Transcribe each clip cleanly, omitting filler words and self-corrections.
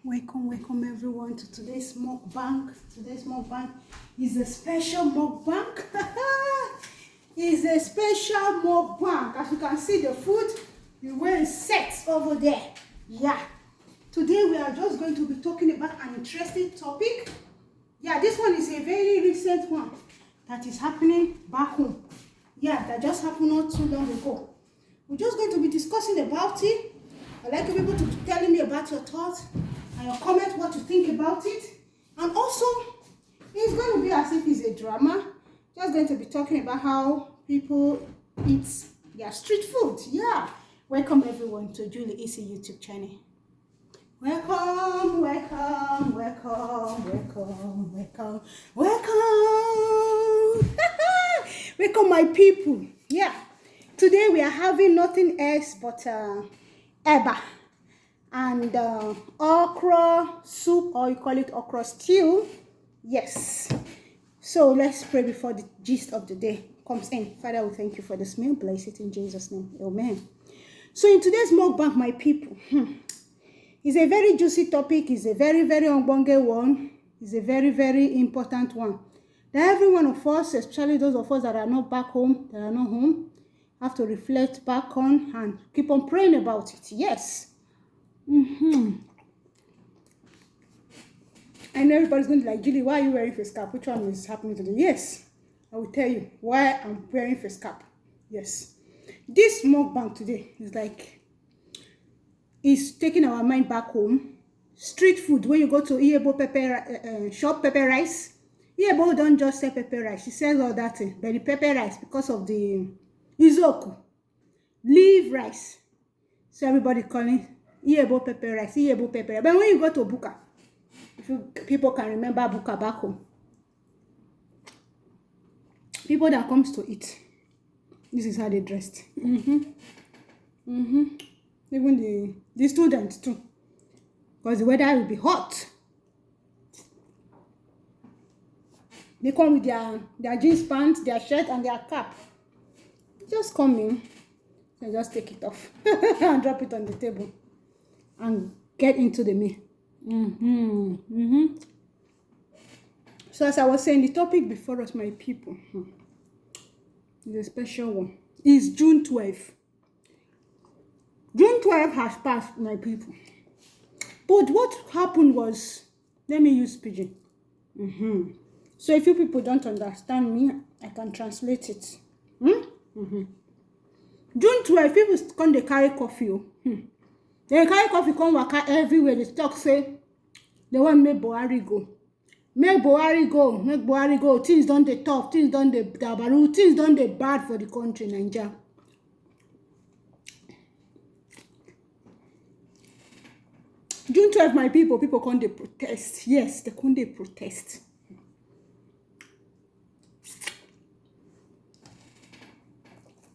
Welcome everyone to today's mukbang. Today's mukbang is a special mukbang. It's a special mukbang. As you can see, the food the way it's set over there. Yeah. Today we are just going to be talking about an interesting topic. Yeah, this one is a very recent one that is happening back home. Yeah, that just happened not too long ago. We're just going to be discussing about it. I'd like you people to be telling me about your thoughts and your comment, what you think about it. And also, it's going to be as if it's a drama. Just going to be talking about how people eat their street food. Yeah. Welcome everyone to Julie EC YouTube channel. Welcome. Welcome my people. Yeah. Today we are having nothing else but EBA and okra soup, or you call it okra stew. Yes. So let's pray before the gist of the day comes in. Father, we thank you for this meal. Bless it in Jesus' name. Amen. So in today's mukbang, my people, it's a very juicy topic. It's a very ongbonge one. It's a very important one. That every one of us, especially those of us that are not back home, that are not home, have to reflect back on and keep on praying about it. Yes. I know everybody's going to be like, Julie, why are you wearing face cap? Which one is happening today? Yes, I will tell you why I'm wearing face cap. Yes. This mukbang today is like, it's taking our mind back home. Street food, when you go to EBA pepper shop, pepper rice. EBA don't just sell pepper rice. She sells all that thing. But the pepper rice, because of the izoku, leaf rice. So everybody calling EBA pepper rice, EBA pepper rice. But when you go to Buka, if people can remember Buka back home, people that comes to eat, this is how they dressed. Even the students too, because the weather will be hot. They come with their jeans pants, their shirt, and their cap. Just come in and just take it off and drop it on the table and get into the meal. So as I was saying, the topic before us, my people, is a special one. It's June 12th. June 12th has passed, my people. But what happened was, let me use pidgin. So if you people don't understand me, I can translate it. June 12th, people come, they carry coffee. They carry coffee, come waka everywhere. They talk, say, they want make Buhari go. Make Buhari go. Make Buhari go. Things done the tough. Things done the dabaru. Things done the bad for the country, Nigeria. June 12th, my people come they protest. Yes, they come they protest.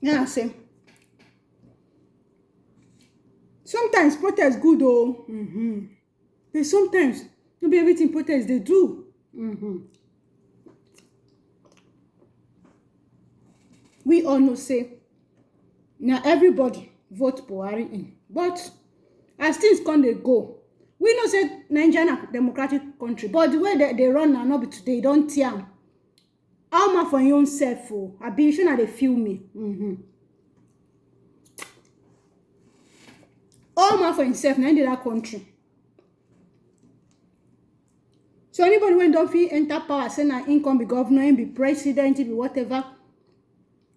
Yeah, say. Sometimes protest good though. But sometimes not be everything protest they do. We all know say now everybody vote Buhari in, but as things come they go. We know say Nigeria democratic country, but the way they run now, not be today, don't tear. How much for your own self? I be sure they feel me. All man for himself now in that country. So anybody when don't feel enter power, say na income be governor, be president, be whatever.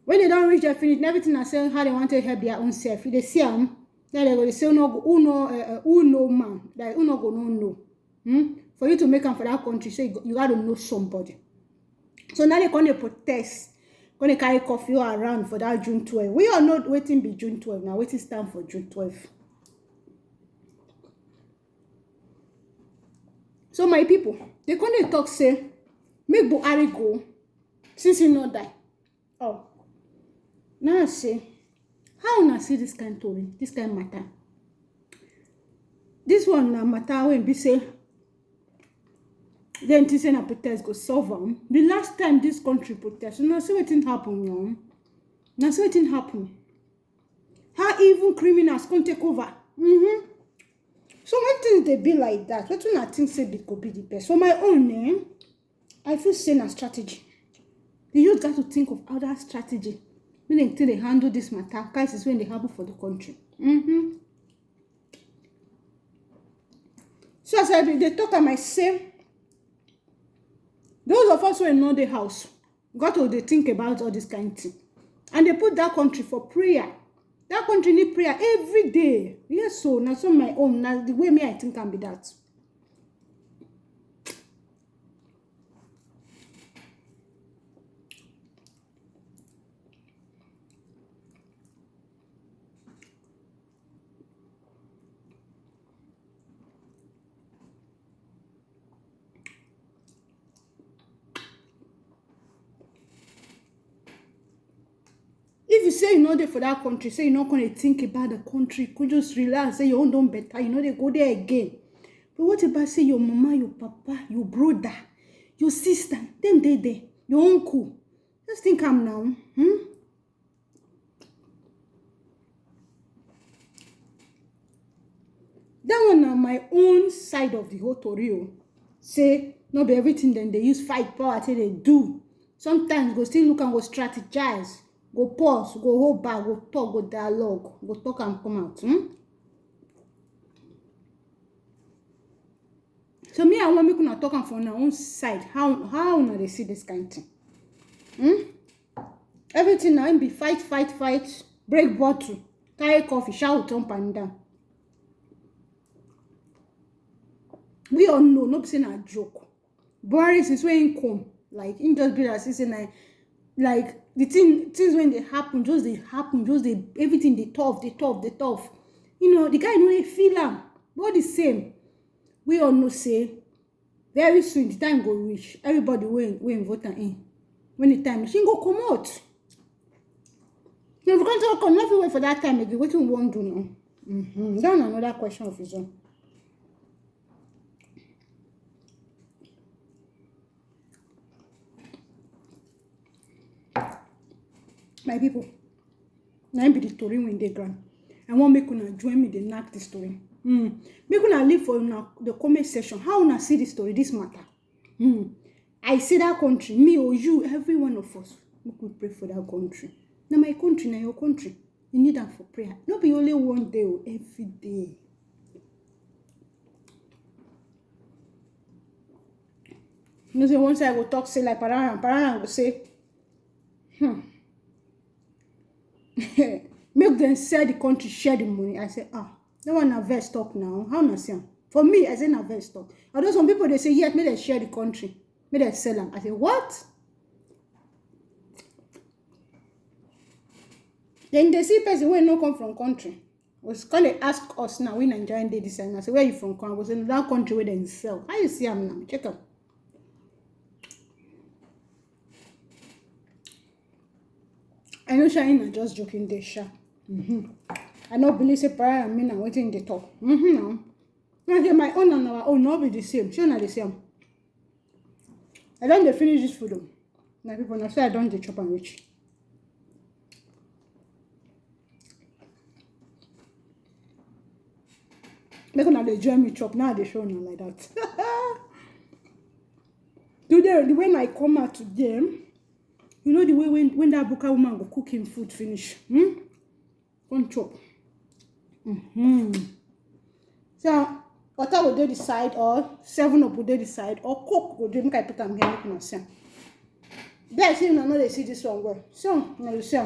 When they don't reach their finish, everything I say how they want to help their own self. If they see them, then they go say who no man, like who no go no. For you to make them for that country, say you got to know somebody. So now they come to protest, gonna carry coffee around for that June 12th. We are not waiting be June 12th now. Waiting stand for June 12th. So my people, they come to talk say, make Buhari go since he not die. Oh, now I say, how una see this kind of story, this kind of matter? This one na matter when be say. Then to say na protest go solve them. The last time this country protest, you know, see what happen now. Now see what happen. How even criminals can take over. So when things they be like that, what when I think say they could be the best? For my own name, I feel saying a strategy. The youth got to think of other strategy. When they handle this matter, crisis when they happen for the country. So as they talk, I might say, those of us who know the house got to they think about all this kind of thing. And they put that country for prayer. That country need prayer every day. Yes, so now so my own. Now the way me I think can be that. If you say you know there for that country, say you're not going to think about the country, could just relax, say your own done better, you know they go there again. But what about say your mama, your papa, your brother, your sister, them they there, your uncle? Just think I'm now. That one on my own side of the whole story. Say not be everything then they use fight power till they do. Sometimes go still look and go strategize. Go pause, go hold back, go talk, go dialogue, go talk and come out. So me, I want me to talk from our own side. How now they see this kind of thing? Everything now be fight, break bottle, carry coffee, shout up and down. We all know, not saying a joke. Boris is when he come, like in just be like the things when they happen, just everything they tough. You know, the guy know they feel them. But the same. We all know say very soon the time go reach. Everybody will vote in. When the time she go come out. If you can't talk on nothing wait for that time again, what you want to know? That's another question of his own. My people, now be the story when they grant. I want make una join me, they knock the story. Make una leave for the comment section. How una see the story, this matter? I see that country, me or you, every one of us, we could pray for that country. Now my country, now your country, you need that for prayer. Not be only one day or every day. You know, say once I go talk, say like Parana go say, make them sell the country, share the money. I say, that one na vex talk now. How na see? For me, I say na vex talk. Although some people they say, yes, may they share the country, may they sell them. I say, what? Then they see person when no come from country. Was call they ask us now, we Nigerian day this and I say, where you from? I was in that country where they sell. How you see them now? Check out. I know Shine just joking there, sha. I don't believe say prayer and me now waiting the talk. Now. Now my own and our own not be the same. Sure not the same. I don't finish this food though. Now people now say I don't chop and reach. Make una dey join me chop now they show now like that. Today when I come out to them. You know the way when that Buka woman go cook him food finish. One chop. So water will do the side or 7-Up will do the side or Coke will do make I put them here make myself. There see you know they see this one well. So now you see.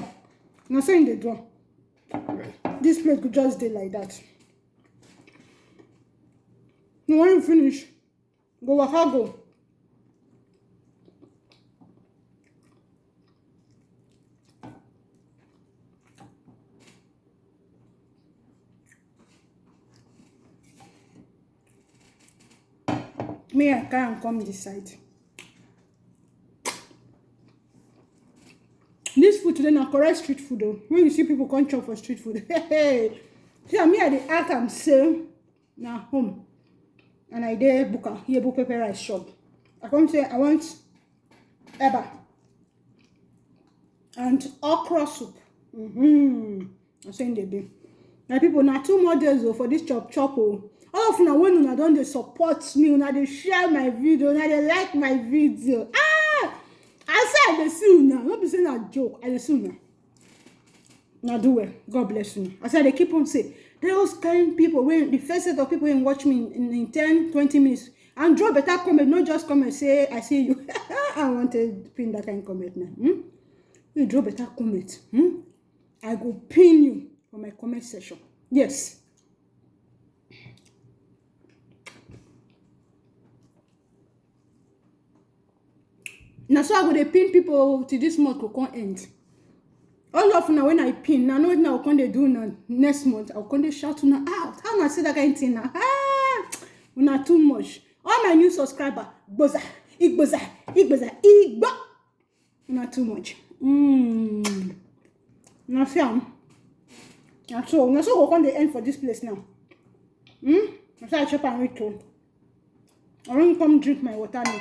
Now saying the draw. This plate could just do like that. Now when you finish, go waka go. Me, I can't come this side. This food today now correct street food though. When you see people come chop for street food, hey. See, me at the act I'm saying now home, and I dare book here book pepper rice shop. I come say I want EBA and OKRO soup. I'm saying they be. Now people now 2 more days for this chop. All of una when una don dey support me, una dey share my video, una dey like my video. I say I dey see una, no be say na joke. I dey see una. Now do well. God bless you. I said they keep on saying those kind people when the first set of people when watch me in 10-20 minutes and draw better comment, not just comment say I see you. I want to pin that kind of comment now. You draw better comment. I go pin you for my comment section. Yes. Now so I go dey pin people till this month will come end. All of now when I pin, now now can they do now next month? I'll can they shout now out. How I say that kind of thing now? Una too much. All my new subscriber, igboza, igbo. Una too much. Now see now so go can they end for this place now? Now so I chop and wait too. I don't come drink my water now.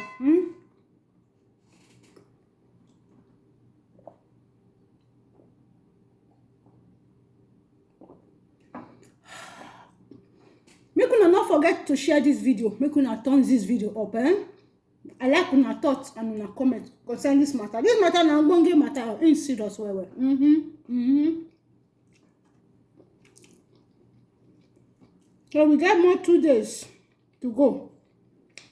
Make una not forget to share this video. Make una thumbs this video up. I like una thoughts and una comment concerning this matter. This matter na ogbonge matter. Ain't serious well. So we got more 2 days to go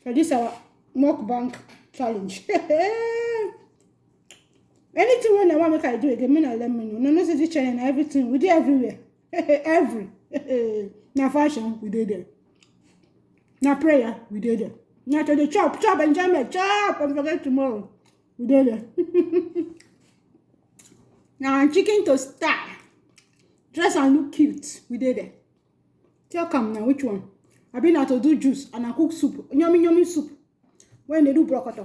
for this our MUKBANG challenge. Anything when I want make I do again, let me know. No say this challenge and everything. We do everywhere. Every. Now fashion, we did it. Now prayer, we did it. Now to the chop, enjoyment, chop, and forget tomorrow. We did it. Now chicken to style. Dress and look cute. We did it. Tell come now, which one? I been out to do juice and I cook soup. Yummy soup. When they do broccoli.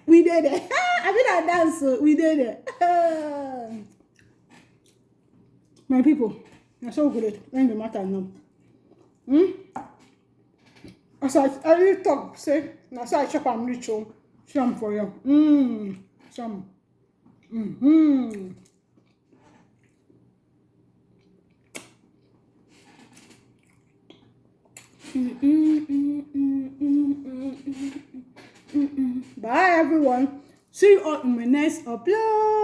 We did it. I been out dance, we did it. My people, you're so good. When the matter now. As I really talk, say, now so I chop and reach home. Some for you. Some. Bye everyone. See you all in my next upload.